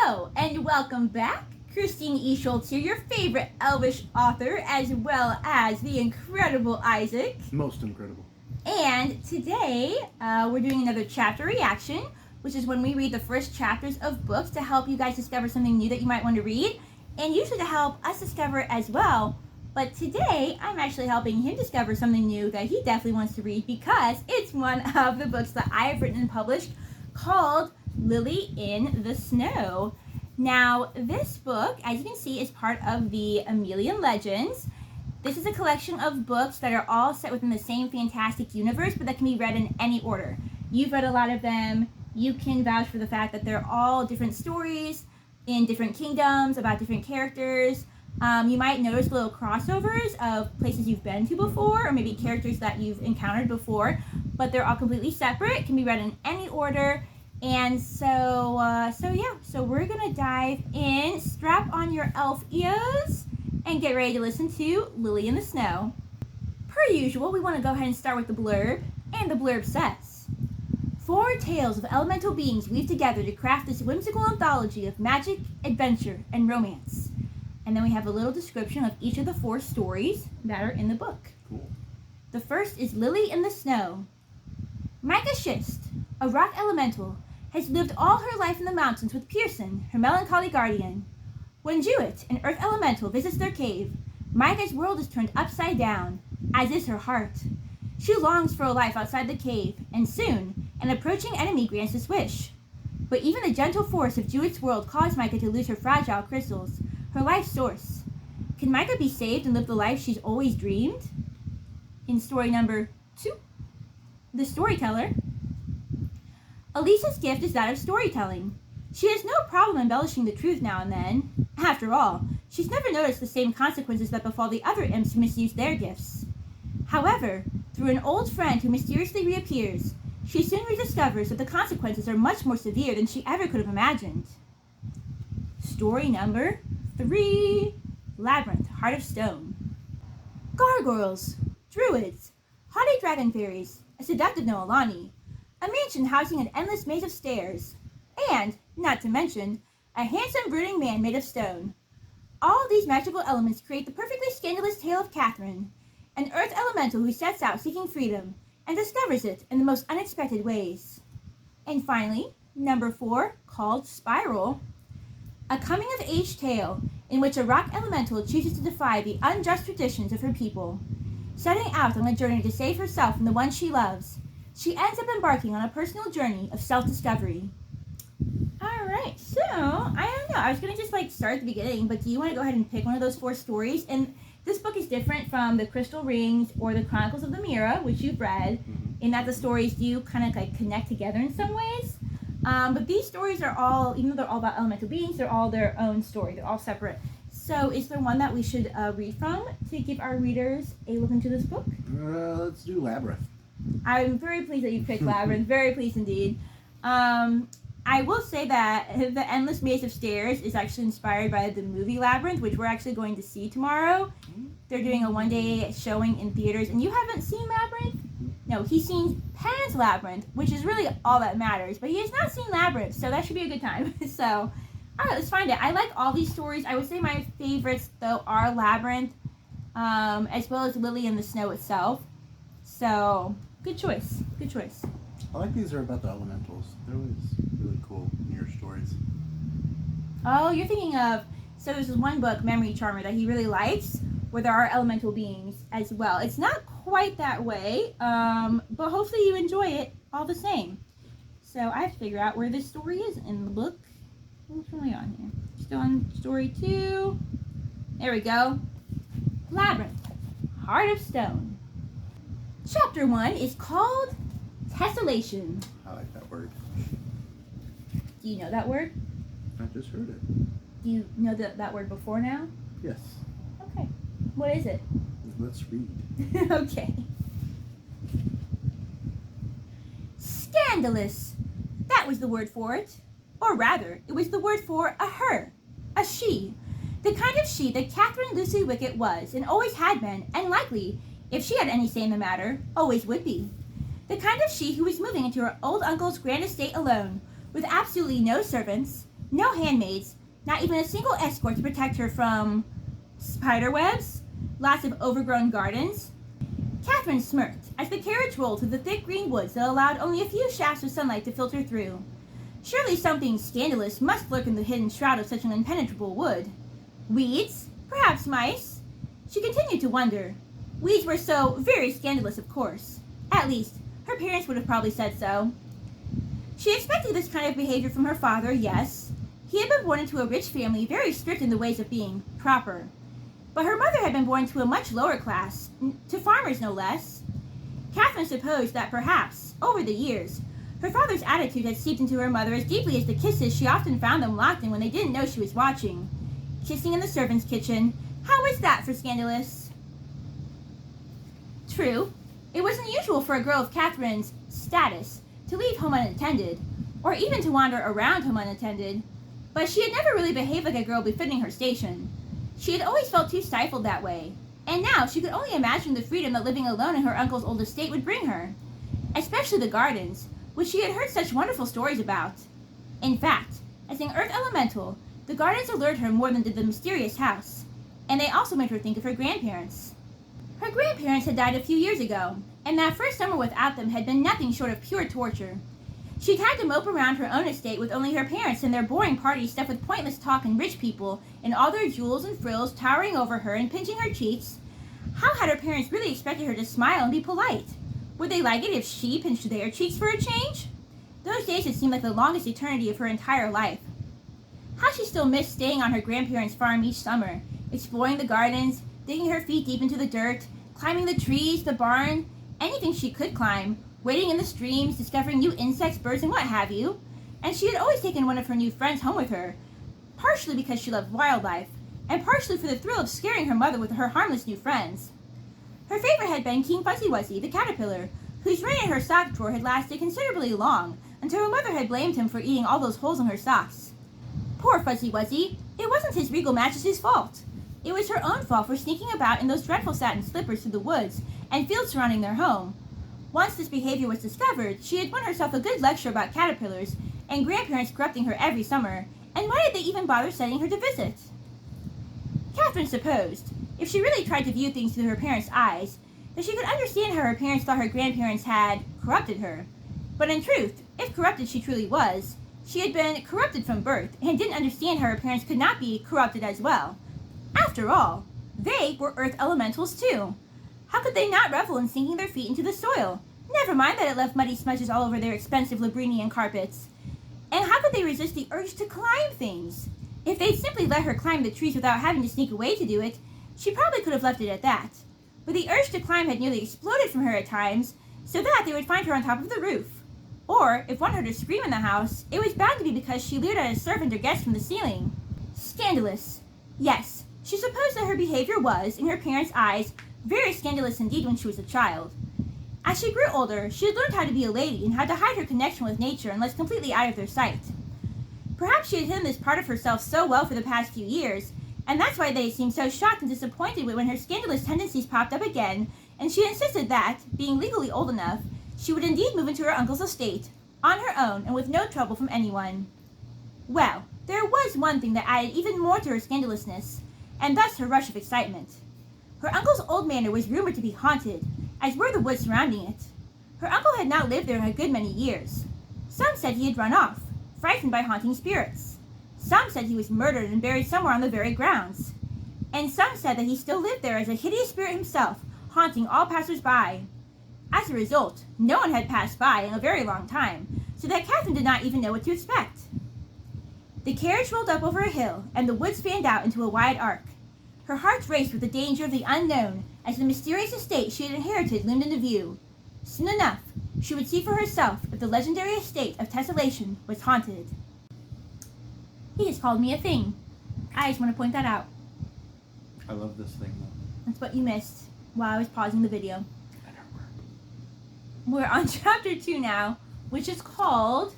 Hello, and welcome back. Christine E. Schulze here, your favorite Elvish author, as well as the incredible Isaac. Most incredible. And today, we're doing another chapter reaction, which is when we read the first chapters of books to help you guys discover something new that you might want to read, and usually to help us discover it as well. But today, I'm actually helping him discover something new that he definitely wants to read because it's one of the books that I have written and published called Lily in the Snow. Now, this book, as you can see, is part of the Amelian Legends. This is a collection of books that are all set within the same fantastic universe, but that can be read in any order. You've read a lot of them. You can vouch for the fact that they're all different stories in different kingdoms about different characters. You might notice little crossovers of places you've been to before, or maybe characters that you've encountered before, but they're all completely separate, can be read in any order. And so we're gonna dive in, strap on your elf ears, and get ready to listen to Lily in the Snow. Per usual, we want to go ahead and start with the blurb, and the blurb says, 4 tales of elemental beings weave together to craft this whimsical anthology of magic, adventure, and romance. And then we have a little description of each of the 4 stories that are in the book. Cool. The first is Lily in the Snow. Micah Schist, a rock elemental, has lived all her life in the mountains with Pearson, her melancholy guardian. When Jewett, an earth elemental, visits their cave, Micah's world is turned upside down, as is her heart. She longs for a life outside the cave, and soon, an approaching enemy grants this wish. But even the gentle force of Jewett's world caused Micah to lose her fragile crystals, her life source. Can Micah be saved and live the life she's always dreamed? In story number 2, The Storyteller. Elisa's gift is that of storytelling. She has no problem embellishing the truth now and then. After all, she's never noticed the same consequences that befall the other imps who misuse their gifts. However, through an old friend who mysteriously reappears, she soon rediscovers that the consequences are much more severe than she ever could have imagined. Story number 3, Labyrinth, Heart of Stone. Gargoyles, druids, haughty dragon fairies, a seductive Noelani, a mansion housing an endless maze of stairs, and, not to mention, a handsome brooding man made of stone. All these magical elements create the perfectly scandalous tale of Catherine, an earth elemental who sets out seeking freedom and discovers it in the most unexpected ways. And finally, number 4, called Spiral, a coming-of-age tale in which a rock elemental chooses to defy the unjust traditions of her people. Setting out on a journey to save herself and the one she loves, she ends up embarking on a personal journey of self-discovery. Alright, so, I don't know, I was going to just start at the beginning, but do you want to go ahead and pick one of those 4 stories? And this book is different from the Crystal Rings or the Chronicles of the Mira, which you've read, in that the stories do kind of connect together in some ways. But these stories are all, even though they're all about elemental beings, they're all their own story. They're all separate. So is there one that we should read from to give our readers a look into this book? Let's do Labyrinth. I'm very pleased that you picked Labyrinth. Very pleased indeed. I will say that the Endless Maze of Stairs is actually inspired by the movie Labyrinth, which we're actually going to see tomorrow. They're doing a one-day showing in theaters. And you haven't seen Labyrinth? No, he's seen Pan's Labyrinth, which is really all that matters. But he has not seen Labyrinth, so that should be a good time. So, all right, let's find it. I like all these stories. I would say my favorites, though, are Labyrinth, as well as Lily in the Snow itself. So, good choice. Good choice. I like these are about the elementals. They're always really cool near stories. Oh, you're thinking of, so there's this one book, Memory Charmer, that he really likes, where there are elemental beings as well. It's not quite that way, but hopefully you enjoy it all the same. So I have to figure out where this story is in the book. What's really on here? Still on story 2. There we go. Labyrinth, Heart of Stone. Chapter 1 is called Tessellation. I like that word. Do you know that word? I just heard it. Do you know that word before now? Yes. Okay. What is it? Let's read. Okay. Scandalous. That was the word for it. Or rather, it was the word for a her. A she. The kind of she that Catherine Lucy Wickett was, and always had been, and likely, if she had any say in the matter, always would be. The kind of she who was moving into her old uncle's grand estate alone, with absolutely no servants, No handmaids, not even a single escort to protect her from spider webs, lots of overgrown gardens. Catherine smirked as the carriage rolled through the thick green woods that allowed only a few shafts of sunlight to filter through. Surely something scandalous must lurk in the hidden shroud of such an impenetrable wood. Weeds? Perhaps mice? She continued to wonder. Weeds were so very scandalous, of course. At least, her parents would have probably said so. She expected this kind of behavior from her father, yes. He had been born into a rich family, very strict in the ways of being proper. But her mother had been born to a much lower class, to farmers no less. Catherine supposed that perhaps, over the years, her father's attitude had seeped into her mother as deeply as the kisses she often found them locked in when they didn't know she was watching. Kissing in the servants' kitchen, how was that for scandalous? True, it was unusual for a girl of Catherine's status to leave home unattended, or even to wander around home unattended, but she had never really behaved like a girl befitting her station. She had always felt too stifled that way, and now she could only imagine the freedom that living alone in her uncle's old estate would bring her, especially the gardens, which she had heard such wonderful stories about. In fact, as an earth elemental, the gardens allured her more than did the mysterious house, and they also made her think of her grandparents. Her grandparents had died a few years ago, and that first summer without them had been nothing short of pure torture. She'd had to mope around her own estate with only her parents and their boring parties stuffed with pointless talk and rich people and all their jewels and frills towering over her and pinching her cheeks. How had her parents really expected her to smile and be polite? Would they like it if she pinched their cheeks for a change? Those days had seemed like the longest eternity of her entire life. How she still missed staying on her grandparents' farm each summer, exploring the gardens, digging her feet deep into the dirt, climbing the trees, the barn, anything she could climb, wading in the streams, discovering new insects, birds, and what have you. And she had always taken one of her new friends home with her, partially because she loved wildlife, and partially for the thrill of scaring her mother with her harmless new friends. Her favorite had been King Fuzzy Wuzzy, the caterpillar, whose reign in her sock drawer had lasted considerably long, until her mother had blamed him for eating all those holes in her socks. Poor Fuzzy Wuzzy, it wasn't his regal majesty's fault. It was her own fault for sneaking about in those dreadful satin slippers through the woods and fields surrounding their home. Once this behavior was discovered, she had won herself a good lecture about caterpillars and grandparents corrupting her every summer, and why did they even bother sending her to visit? Catherine supposed, if she really tried to view things through her parents' eyes, that she could understand how her parents thought her grandparents had corrupted her. But in truth, if corrupted she truly was, she had been corrupted from birth and didn't understand how her parents could not be corrupted as well. After all, they were earth elementals too. How could they not revel in sinking their feet into the soil? Never mind that it left muddy smudges all over their expensive Labyrinth carpets. And how could they resist the urge to climb things? If they'd simply let her climb the trees without having to sneak away to do it, she probably could have left it at that. But the urge to climb had nearly exploded from her at times, so that they would find her on top of the roof. Or, if one heard her scream in the house, it was bound to be because she leered at a servant or guest from the ceiling. Scandalous. Yes, she supposed that her behavior was, in her parents' eyes, very scandalous indeed when she was a child. As she grew older, she had learned how to be a lady and how to hide her connection with nature unless completely out of their sight. Perhaps she had hidden this part of herself so well for the past few years, and that's why they seemed so shocked and disappointed when her scandalous tendencies popped up again, and she insisted that, being legally old enough, she would indeed move into her uncle's estate, on her own and with no trouble from anyone. Well, there was one thing that added even more to her scandalousness, and thus her rush of excitement. Her uncle's old manor was rumored to be haunted, as were the woods surrounding it. Her uncle had not lived there in a good many years. Some said he had run off, frightened by haunting spirits. Some said he was murdered and buried somewhere on the very grounds. And some said that he still lived there as a hideous spirit himself, haunting all passers-by. As a result, no one had passed by in a very long time, so that Catherine did not even know what to expect. The carriage rolled up over a hill, and the woods fanned out into a wide arc. Her heart raced with the danger of the unknown as the mysterious estate she had inherited loomed into view. Soon enough, she would see for herself if the legendary estate of Tessellation was haunted. He just called me a thing. I just want to point that out. I love this thing, though. That's what you missed while I was pausing the video. We're on chapter 2 now, which is called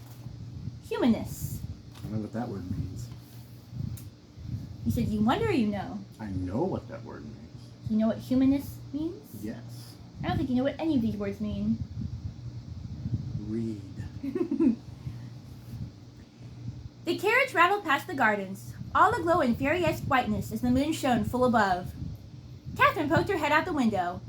Humanness. I know what that word means. You said you wonder or you know? I know what that word means. You know what humanness means? Yes. I don't think you know what any of these words mean. Read. The carriage rattled past the gardens, all aglow in fairy-esque whiteness as the moon shone full above. Catherine poked her head out the window,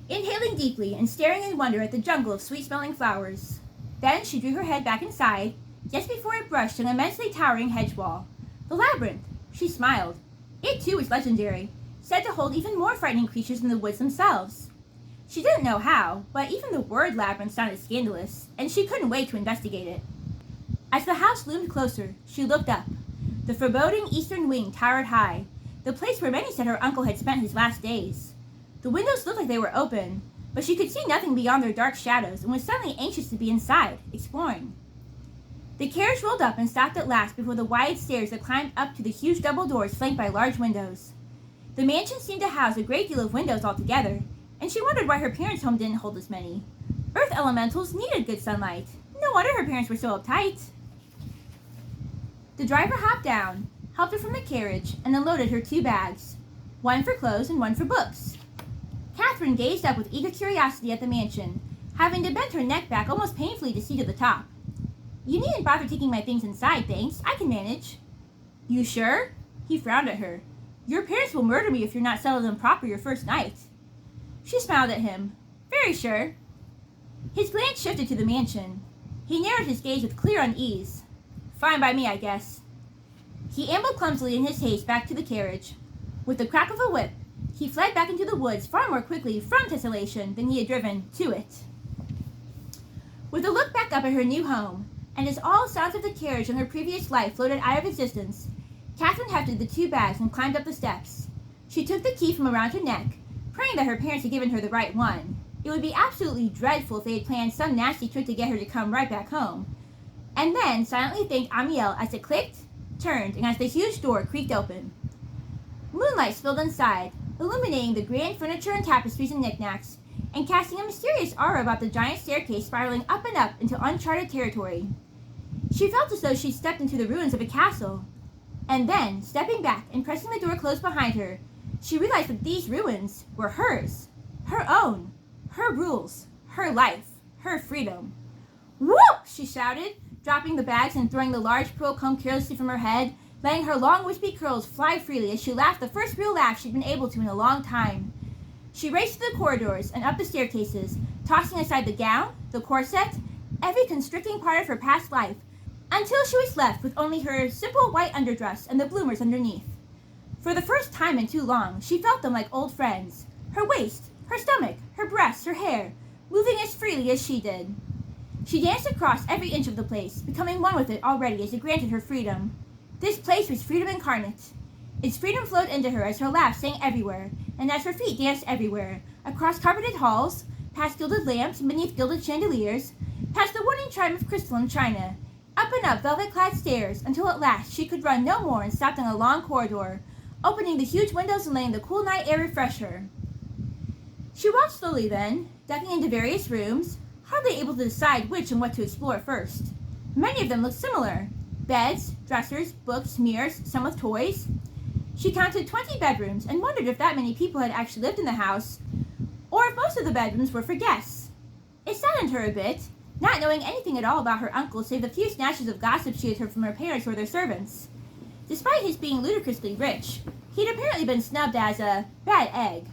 inhaling deeply and staring in wonder at the jungle of sweet-smelling flowers. Then she drew her head back inside, just before it brushed an immensely towering hedge wall. The Labyrinth! She smiled. It too was legendary, said to hold even more frightening creatures than the woods themselves. She didn't know how, but even the word labyrinth sounded scandalous, and she couldn't wait to investigate it. As the house loomed closer, she looked up. The foreboding eastern wing towered high, the place where many said her uncle had spent his last days. The windows looked like they were open, but she could see nothing beyond their dark shadows and was suddenly anxious to be inside, exploring. The carriage rolled up and stopped at last before the wide stairs that climbed up to the huge double doors flanked by large windows. The mansion seemed to house a great deal of windows altogether, and she wondered why her parents' home didn't hold as many. Earth elementals needed good sunlight. No wonder her parents were so uptight. The driver hopped down, helped her from the carriage, and unloaded her 2 bags, one for clothes and one for books. Catherine gazed up with eager curiosity at the mansion, having to bend her neck back almost painfully to see to the top. You needn't bother taking my things inside, thanks. I can manage. You sure? He frowned at her. Your parents will murder me if you're not settled in proper your first night. She smiled at him. Very sure. His glance shifted to the mansion. He narrowed his gaze with clear unease. Fine by me, I guess. He ambled clumsily in his haste back to the carriage. With the crack of a whip, he fled back into the woods far more quickly from Tessellation than he had driven to it. With a look back up at her new home, and as all sounds of the carriage and her previous life floated out of existence, Catherine hefted the 2 bags and climbed up the steps. She took the key from around her neck, praying that her parents had given her the right one. It would be absolutely dreadful if they had planned some nasty trick to get her to come right back home. And then silently thanked Amiel as it clicked, turned, and as the huge door creaked open. Moonlight spilled inside, illuminating the grand furniture and tapestries and knickknacks, and casting a mysterious aura about the giant staircase spiraling up and up into uncharted territory. She felt as though she'd stepped into the ruins of a castle. And then, stepping back and pressing the door closed behind her, she realized that these ruins were hers. Her own. Her rules. Her life. Her freedom. Whoop! She shouted, dropping the bags and throwing the large pearl comb carelessly from her head, letting her long wispy curls fly freely as she laughed the first real laugh she'd been able to in a long time. She raced through the corridors and up the staircases, tossing aside the gown, the corset, every constricting part of her past life, until she was left with only her simple white underdress and the bloomers underneath. For the first time in too long, she felt them like old friends. Her waist, her stomach, her breasts, her hair, moving as freely as she did. She danced across every inch of the place, becoming one with it already as it granted her freedom. This place was freedom incarnate. Its freedom flowed into her as her laugh sang everywhere, and as her feet danced everywhere, across carpeted halls, past gilded lamps and beneath gilded chandeliers, past the warning chime of crystal and china, up and up velvet-clad stairs, until at last she could run no more and stopped in a long corridor, opening the huge windows and letting the cool night air refresh her. She walked slowly then, ducking into various rooms, hardly able to decide which and what to explore first. Many of them looked similar. Beds, dressers, books, mirrors, some with toys. She counted 20 bedrooms and wondered if that many people had actually lived in the house, or if most of the bedrooms were for guests. It saddened her a bit, not knowing anything at all about her uncle save the few snatches of gossip she had heard from her parents or their servants. Despite his being ludicrously rich, he'd apparently been snubbed as a bad egg.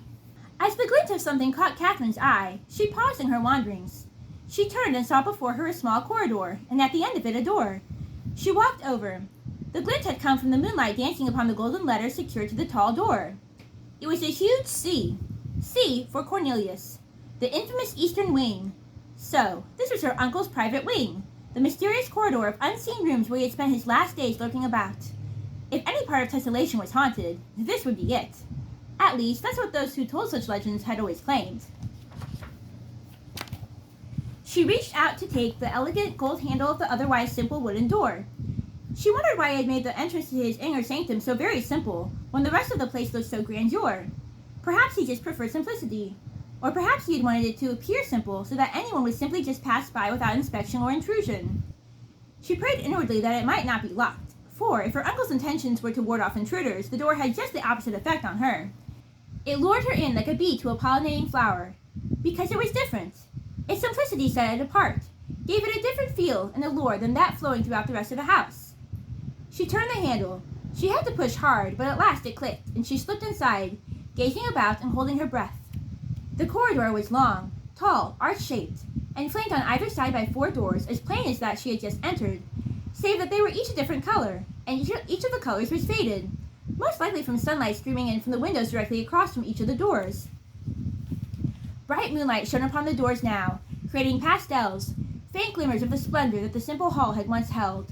As the glint of something caught Catherine's eye, she paused in her wanderings. She turned and saw before her a small corridor, and at the end of it a door. She walked over. The glint had come from the moonlight dancing upon the golden letters secured to the tall door. It was a huge C. C for Cornelius, the infamous Eastern Wing. So, this was her uncle's private wing, the mysterious corridor of unseen rooms where he had spent his last days lurking about. If any part of Tessellation was haunted, this would be it. At least, that's what those who told such legends had always claimed. She reached out to take the elegant gold handle of the otherwise simple wooden door. She wondered why he had made the entrance to his inner sanctum so very simple, when the rest of the place looked so grandeur. Perhaps he just preferred simplicity. Or perhaps he had wanted it to appear simple so that anyone would simply just pass by without inspection or intrusion. She prayed inwardly that it might not be locked, for if her uncle's intentions were to ward off intruders, the door had just the opposite effect on her. It lured her in like a bee to a pollinating flower, because it was different. Its simplicity set it apart, gave it a different feel and allure than that flowing throughout the rest of the house. She turned the handle. She had to push hard, but at last it clicked, and she slipped inside, gazing about and holding her breath. The corridor was long, tall, arch-shaped, and flanked on either side by 4 doors as plain as that she had just entered, save that they were each a different color, and each of the colors was faded, most likely from sunlight streaming in from the windows directly across from each of the doors. Bright moonlight shone upon the doors now, creating pastels, faint glimmers of the splendor that the simple hall had once held.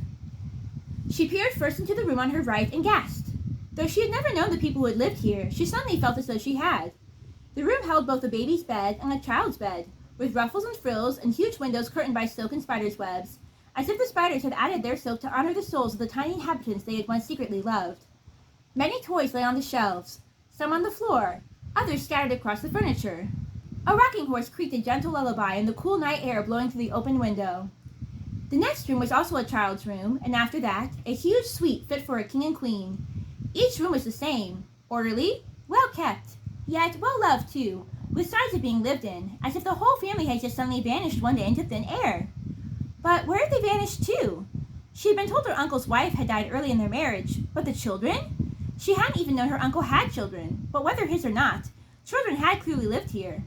She peered first into the room on her right and gasped. Though she had never known the people who had lived here, she suddenly felt as though she had. The room held both a baby's bed and a child's bed, with ruffles and frills and huge windows curtained by silk and spiders' webs, as if the spiders had added their silk to honor the souls of the tiny inhabitants they had once secretly loved. Many toys lay on the shelves, some on the floor, others scattered across the furniture. A rocking horse creaked a gentle lullaby in the cool night air blowing through the open window. The next room was also a child's room, and after that, a huge suite fit for a king and queen. Each room was the same, orderly, well kept, yet well loved too, with signs of being lived in, as if the whole family had just suddenly vanished one day into thin air. But where had they vanished to? She had been told her uncle's wife had died early in their marriage, but the children? She hadn't even known her uncle had children, but whether his or not, children had clearly lived here.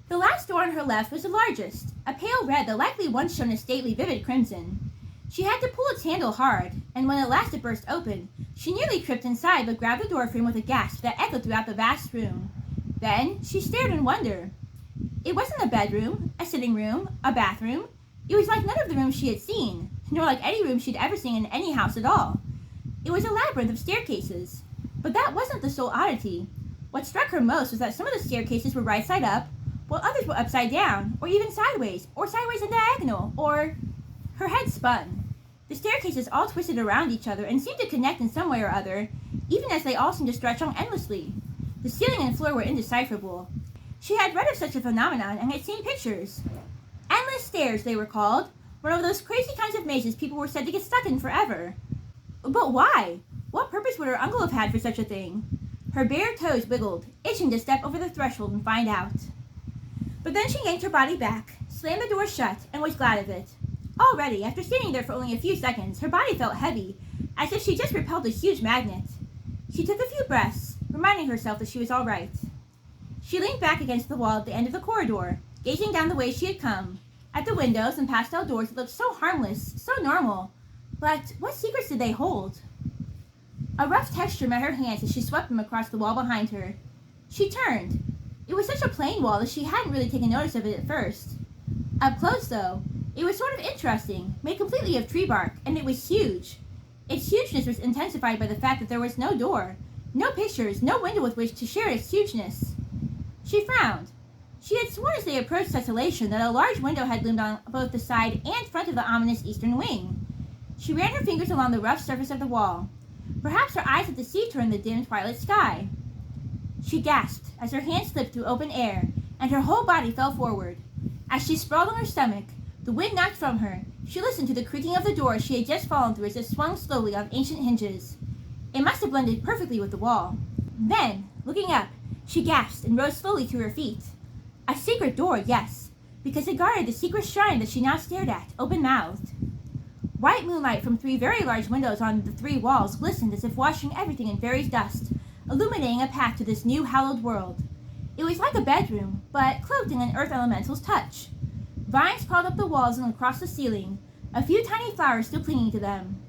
The last door on her left was the largest, a pale red that likely once shone a stately vivid crimson. She had to pull its handle hard, and when at last it burst open, she nearly tripped inside but grabbed the door frame with a gasp that echoed throughout the vast room. Then she stared in wonder. It wasn't a bedroom, a sitting room, a bathroom. It was like none of the rooms she had seen, nor like any room she'd ever seen in any house at all. It was a labyrinth of staircases. But that wasn't the sole oddity. What struck her most was that some of the staircases were right side up, while others were upside down, or even sideways and diagonal, or... Her head spun. The staircases all twisted around each other and seemed to connect in some way or other, even as they all seemed to stretch on endlessly. The ceiling and floor were indecipherable. She had read of such a phenomenon and had seen pictures. Endless stairs, they were called, one of those crazy kinds of mazes people were said to get stuck in forever. But why? What purpose would her uncle have had for such a thing? Her bare toes wiggled, itching to step over the threshold and find out. But then she yanked her body back, slammed the door shut, and was glad of it. Already, after standing there for only a few seconds, her body felt heavy, as if she just repelled a huge magnet. She took a few breaths, reminding herself that she was all right. She leaned back against the wall at the end of the corridor, gazing down the way she had come, at the windows and pastel doors that looked so harmless, so normal. But what secrets did they hold? A rough texture met her hands as she swept them across the wall behind her. She turned. It was such a plain wall that she hadn't really taken notice of it at first. Up close, though, it was sort of interesting, made completely of tree bark, and it was huge. Its hugeness was intensified by the fact that there was no door, no pictures, no window with which to share its hugeness. She frowned. She had sworn as they approached tessellation that a large window had loomed on both the side and front of the ominous eastern wing. She ran her fingers along the rough surface of the wall. Perhaps her eyes had deceived her in the dim twilight sky. She gasped as her hand slipped through open air, and her whole body fell forward. As she sprawled on her stomach, the wind knocked from her, she listened to the creaking of the door she had just fallen through as it swung slowly on ancient hinges. It must have blended perfectly with the wall. Then, looking up, she gasped and rose slowly to her feet. A secret door, yes, because it guarded the secret shrine that she now stared at, open-mouthed. White moonlight from 3 very large windows on the 3 walls glistened as if washing everything in fairy's dust, illuminating a path to this new hallowed world. It was like a bedroom, but cloaked in an earth elemental's touch. Vines crawled up the walls and across the ceiling, a few tiny flowers still clinging to them.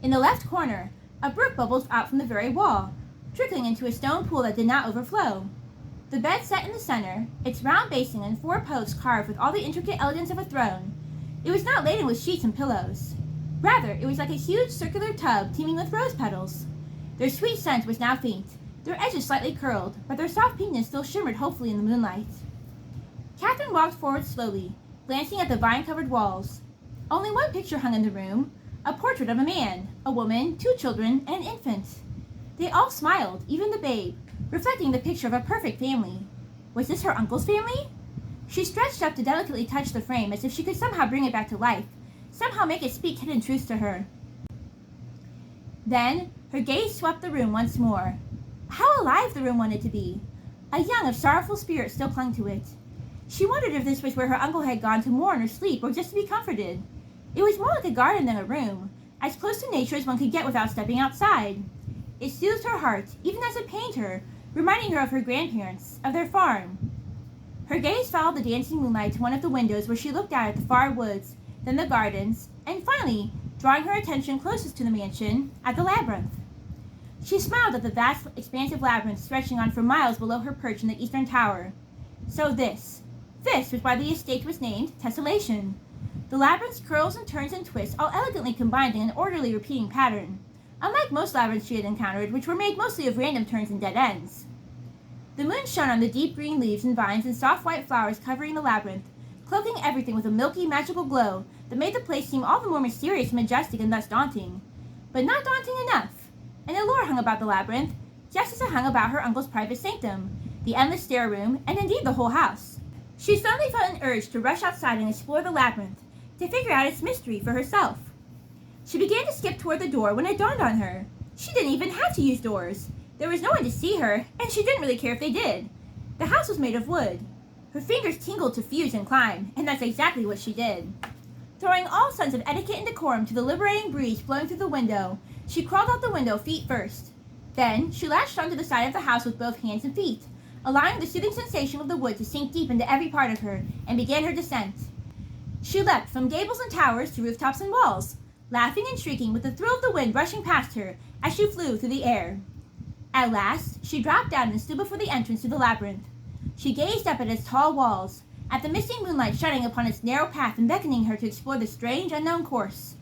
In the left corner, a brook bubbled out from the very wall, trickling into a stone pool that did not overflow. The bed sat in the center, its round basin and 4 posts carved with all the intricate elegance of a throne. It was not laden with sheets and pillows. Rather, it was like a huge circular tub teeming with rose petals. Their sweet scent was now faint, their edges slightly curled, but their soft pinkness still shimmered hopefully in the moonlight. Catherine walked forward slowly, glancing at the vine-covered walls. Only one picture hung in the room, a portrait of a man, a woman, 2 children, and an infant. They all smiled, even the babe, reflecting the picture of a perfect family. Was this her uncle's family? She stretched up to delicately touch the frame as if she could somehow bring it back to life, somehow make it speak hidden truths to her. Then, her gaze swept the room once more. How alive the room wanted to be! A young of sorrowful spirit still clung to it. She wondered if this was where her uncle had gone to mourn or sleep or just to be comforted. It was more like a garden than a room, as close to nature as one could get without stepping outside. It soothed her heart, even as it pained her, reminding her of her grandparents, of their farm. Her gaze followed the dancing moonlight to one of the windows where she looked out at the far woods, then the gardens, and finally, drawing her attention closest to the mansion, at the labyrinth. She smiled at the vast, expansive labyrinth stretching on for miles below her perch in the eastern tower. So this was why the estate was named Tessellation. The labyrinth's curls and turns and twists all elegantly combined in an orderly repeating pattern, unlike most labyrinths she had encountered, which were made mostly of random turns and dead ends. The moon shone on the deep green leaves and vines and soft white flowers covering the labyrinth, cloaking everything with a milky, magical glow that made the place seem all the more mysterious and majestic and thus daunting. But not daunting enough. An allure hung about the labyrinth, just as it hung about her uncle's private sanctum, the endless stair room, and indeed the whole house. She suddenly felt an urge to rush outside and explore the labyrinth, to figure out its mystery for herself. She began to skip toward the door when it dawned on her. She didn't even have to use doors. There was no one to see her, and she didn't really care if they did. The house was made of wood. Her fingers tingled to fuse and climb, and that's exactly what she did. Throwing all sense of etiquette and decorum to the liberating breeze blowing through the window, she crawled out the window feet first. Then, she latched onto the side of the house with both hands and feet, allowing the soothing sensation of the wood to sink deep into every part of her, and began her descent. She leapt from gables and towers to rooftops and walls, laughing and shrieking with the thrill of the wind rushing past her as she flew through the air. At last, she dropped down and stood before the entrance to the labyrinth. She gazed up at its tall walls, at the misty moonlight shining upon its narrow path and beckoning her to explore the strange, unknown course.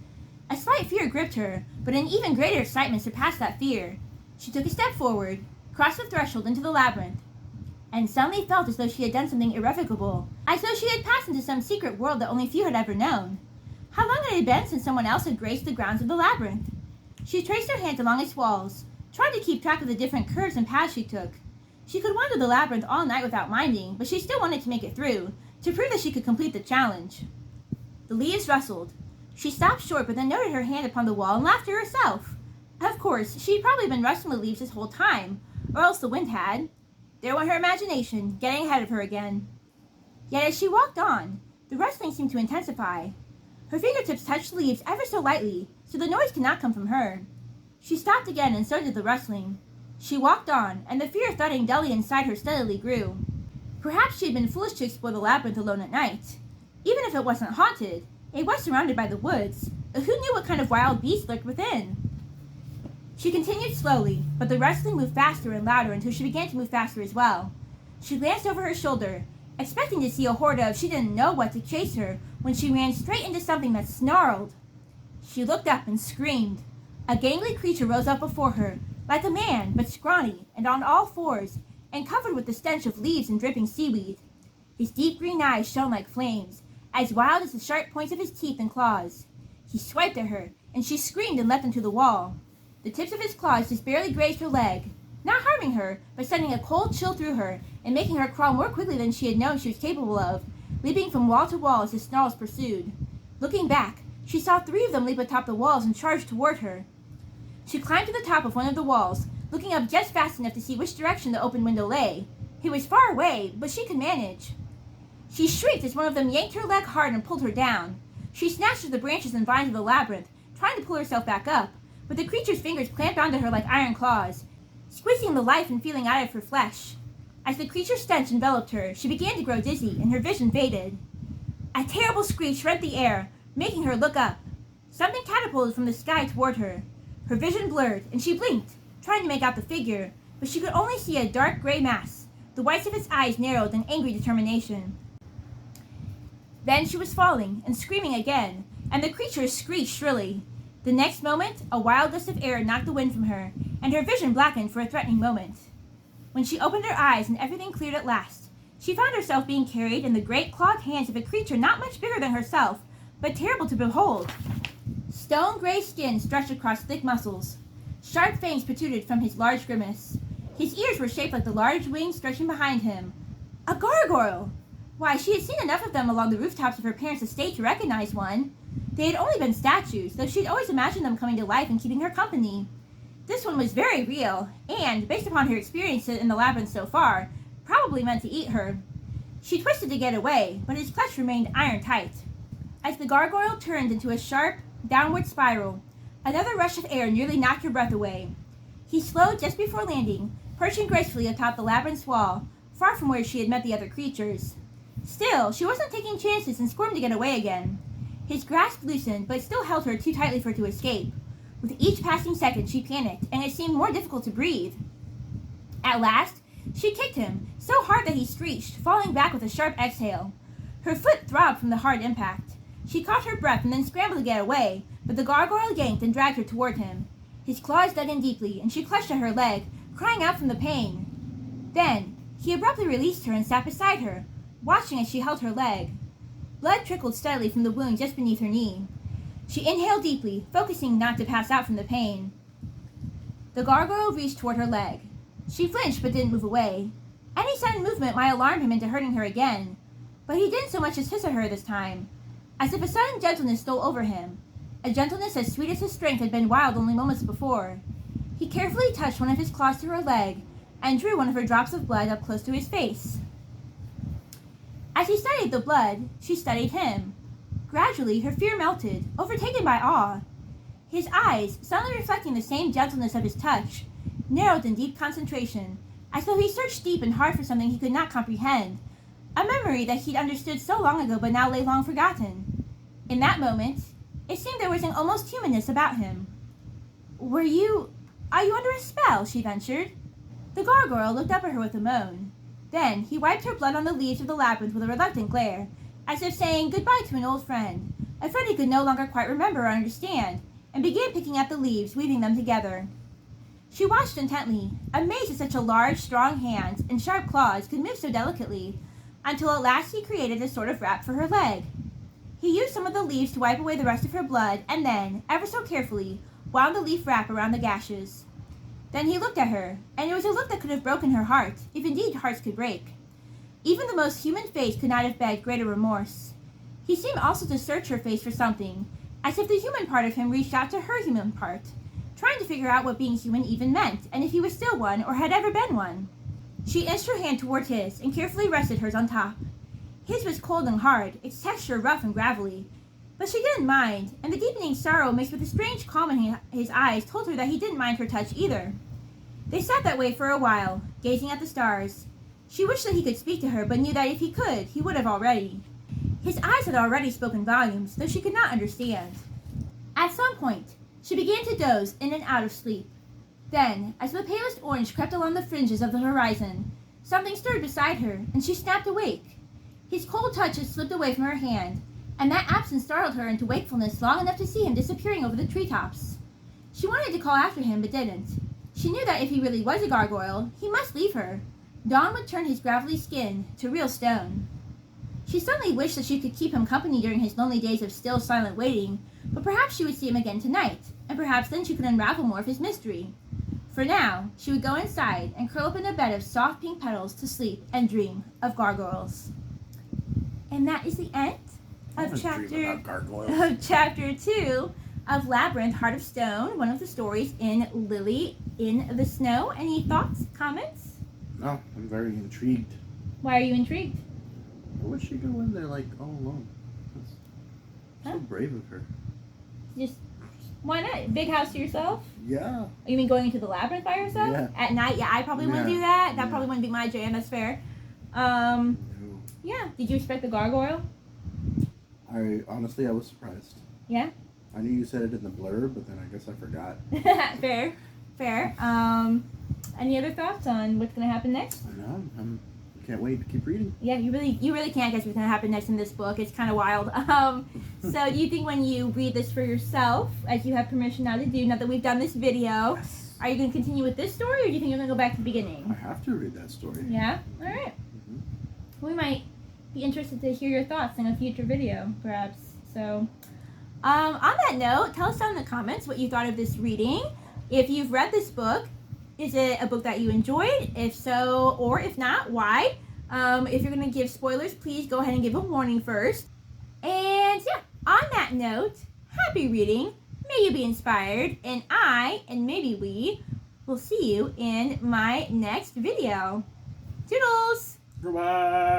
A slight fear gripped her, but an even greater excitement surpassed that fear. She took a step forward, crossed the threshold into the labyrinth, and suddenly felt as though she had done something irrevocable, as though she had passed into some secret world that only few had ever known. How long had it been since someone else had graced the grounds of the labyrinth? She traced her hands along its walls, tried to keep track of the different curves and paths she took. She could wander the labyrinth all night without minding, but she still wanted to make it through, to prove that she could complete the challenge. The leaves rustled. She stopped short, but then noted her hand upon the wall and laughed to herself. Of course, she'd probably been rustling the leaves this whole time, or else the wind had. There went her imagination, getting ahead of her again. Yet as she walked on, the rustling seemed to intensify. Her fingertips touched the leaves ever so lightly, so the noise could not come from her. She stopped again, and so did the rustling. She walked on, and the fear thudding dully inside her steadily grew. Perhaps she had been foolish to explore the labyrinth alone at night. Even if it wasn't haunted, it was surrounded by the woods. Who knew what kind of wild beast lurked within? She continued slowly, but the rustling moved faster and louder until she began to move faster as well. She glanced over her shoulder, expecting to see a horde of she didn't know what to chase her, when she ran straight into something that snarled. She looked up and screamed. A gangly creature rose up before her, like a man, but scrawny, and on all fours, and covered with the stench of leaves and dripping seaweed. His deep green eyes shone like flames, as wild as the sharp points of his teeth and claws. He swiped at her, and she screamed and leapt into the wall. The tips of his claws just barely grazed her leg, not harming her, but sending a cold chill through her, and making her crawl more quickly than she had known she was capable of, leaping from wall to wall as the snarls pursued. Looking back, she saw 3 of them leap atop the walls and charge toward her. She climbed to the top of one of the walls, looking up just fast enough to see which direction the open window lay. It was far away, but she could manage. She shrieked as one of them yanked her leg hard and pulled her down. She snatched at the branches and vines of the labyrinth, trying to pull herself back up, but the creature's fingers clamped onto her like iron claws, squeezing the life and feeling out of her flesh. As the creature's stench enveloped her, she began to grow dizzy, and her vision faded. A terrible screech rent the air, making her look up. Something catapulted from the sky toward her. Her vision blurred, and she blinked, trying to make out the figure, but she could only see a dark gray mass, the whites of its eyes narrowed in angry determination. Then she was falling, and screaming again, and the creature screeched shrilly. The next moment, a wild gust of air knocked the wind from her, and her vision blackened for a threatening moment. When she opened her eyes and everything cleared at last, she found herself being carried in the great clawed hands of a creature not much bigger than herself, but terrible to behold. Stone gray skin stretched across thick muscles. Sharp fangs protruded from his large grimace. His ears were shaped like the large wings stretching behind him. A gargoyle! Why, she had seen enough of them along the rooftops of her parents' estate to recognize one. They had only been statues, though she'd always imagined them coming to life and keeping her company. This one was very real, and, based upon her experience in the labyrinth so far, probably meant to eat her. She twisted to get away, but his clutch remained iron tight. As the gargoyle turned into a sharp, downward spiral, Another rush of air nearly knocked her breath away. He slowed just before landing, perching gracefully atop the labyrinth's wall, far from where she had met the other creatures. Still, she wasn't taking chances and squirmed to get away again. His grasp loosened, but still held her too tightly for her to escape. With each passing second, she panicked, and it seemed more difficult to breathe. At last, she kicked him, so hard that he screeched, falling back with a sharp exhale. Her foot throbbed from the hard impact. She caught her breath and then scrambled to get away, but the gargoyle yanked and dragged her toward him. His claws dug in deeply, and she clutched at her leg, crying out from the pain. Then, he abruptly released her and sat beside her, watching as she held her leg. Blood trickled steadily from the wound just beneath her knee. She inhaled deeply, focusing not to pass out from the pain. The gargoyle reached toward her leg. She flinched but didn't move away. Any sudden movement might alarm him into hurting her again, but he didn't so much as hiss at her this time, as if a sudden gentleness stole over him, a gentleness as sweet as his strength had been wild only moments before. He carefully touched one of his claws to her leg and drew one of her drops of blood up close to his face. As he studied the blood, she studied him. Gradually, her fear melted, overtaken by awe. His eyes, suddenly reflecting the same gentleness of his touch, narrowed in deep concentration, as though he searched deep and hard for something he could not comprehend, a memory that he'd understood so long ago but now lay long forgotten. In that moment, it seemed there was an almost humanness about him. Are you under a spell?" she ventured. The gargoyle looked up at her with a moan. Then he wiped her blood on the leaves of the labyrinth with a reluctant glare, as if saying goodbye to an old friend, a friend he could no longer quite remember or understand, and began picking at the leaves, weaving them together. She watched intently, amazed that such a large, strong hand and sharp claws could move so delicately, until at last he created a sort of wrap for her leg. He used some of the leaves to wipe away the rest of her blood, and then, ever so carefully, wound the leaf wrap around the gashes. Then he looked at her, and it was a look that could have broken her heart, if indeed hearts could break. Even the most human face could not have begged greater remorse. He seemed also to search her face for something, as if the human part of him reached out to her human part, trying to figure out what being human even meant, and if he was still one or had ever been one. She inched her hand toward his and carefully rested hers on top. His was cold and hard, its texture rough and gravelly, but she didn't mind, and the deepening sorrow mixed with the strange calm in his eyes told her that he didn't mind her touch either. They sat that way for a while, gazing at the stars. She wished that he could speak to her, but knew that if he could, he would have already. His eyes had already spoken volumes, though she could not understand. At some point, she began to doze in and out of sleep. Then, as the palest orange crept along the fringes of the horizon, something stirred beside her, and she snapped awake. His cold touch had slipped away from her hand, and that absence startled her into wakefulness long enough to see him disappearing over the treetops. She wanted to call after him, but didn't. She knew that if he really was a gargoyle, he must leave her. Dawn would turn his gravelly skin to real stone. She suddenly wished that she could keep him company during his lonely days of still, silent waiting, but perhaps she would see him again tonight, and perhaps then she could unravel more of his mystery. For now, she would go inside and curl up in a bed of soft pink petals to sleep and dream of gargoyles. And that is the end of chapter 2 of Labyrinth, Heart of Stone, one of the stories in Lily in the Snow. Any thoughts, comments? No, I'm very intrigued. Why are you intrigued? Why would she go in there like all alone? That's so brave of her. Just, why not? Big house to yourself? Yeah. You mean going into the labyrinth by yourself? Yeah. At night? Yeah, I probably wouldn't do that. That probably wouldn't be my jam, that's fair. No. Yeah. Did you expect the gargoyle? I was surprised. Yeah? I knew you said it in the blurb, but then I guess I forgot. Fair. Any other thoughts on what's going to happen next? No, I can't wait to keep reading. Yeah, you really can't guess what's going to happen next in this book. It's kind of wild. So you think when you read this for yourself, as you have permission now to do, now that we've done this video, Yes. Are you going to continue with this story, or do you think you're going to go back to the beginning? I have to read that story. Yeah? All right. We might be interested to hear your thoughts in a future video, perhaps. So, on that note, tell us down in the comments what you thought of this reading. If you've read this book, is it a book that you enjoyed? If so, or if not, why? If you're going to give spoilers, please go ahead and give a warning first. And yeah, on that note, happy reading. May you be inspired. And I, and maybe we, will see you in my next video. Toodles! Goodbye!